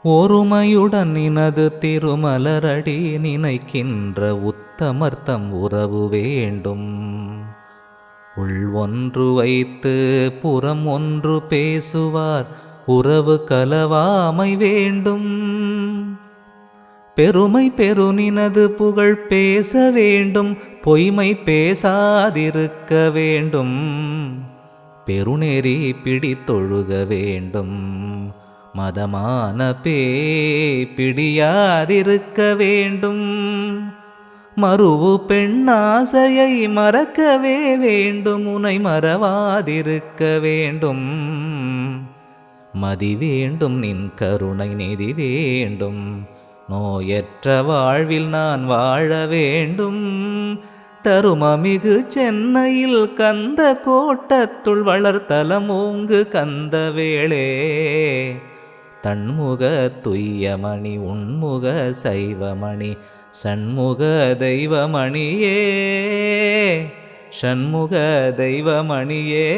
ஒருமையுடன் நினது திருமலரடி நினைக்கின்ற உத்தமர்த்தம் உறவு வேண்டும். உள் ஒன்று வைத்து புறம் ஒன்று பேசுவார் உறவு கலவாமை வேண்டும். பெருமை பெருநினது புகழ் பேச வேண்டும், பொய்மை பேசாதிருக்க வேண்டும். பெருநெறி பிடித்தொழுக வேண்டும், மதமான பிடியாதிருக்க வேண்டும். மறுவு பெண்ணாசையை மறக்கவே வேண்டும், உனை மறவாதிருக்க வேண்டும். மதி வேண்டும் நின் கருணை நிதி வேண்டும், நோயற்ற வாழ்வில் நான் வாழ வேண்டும். தருமமிகு சென்னையில் கந்த கோட்டத்துள் வளர்த்தலம் ஓங்கு கந்தவேளே. தன்முக துய்யமணி உன்முக சைவமணி சண்முக தெய்வமணியே. சண்முக தெய்வமணியே.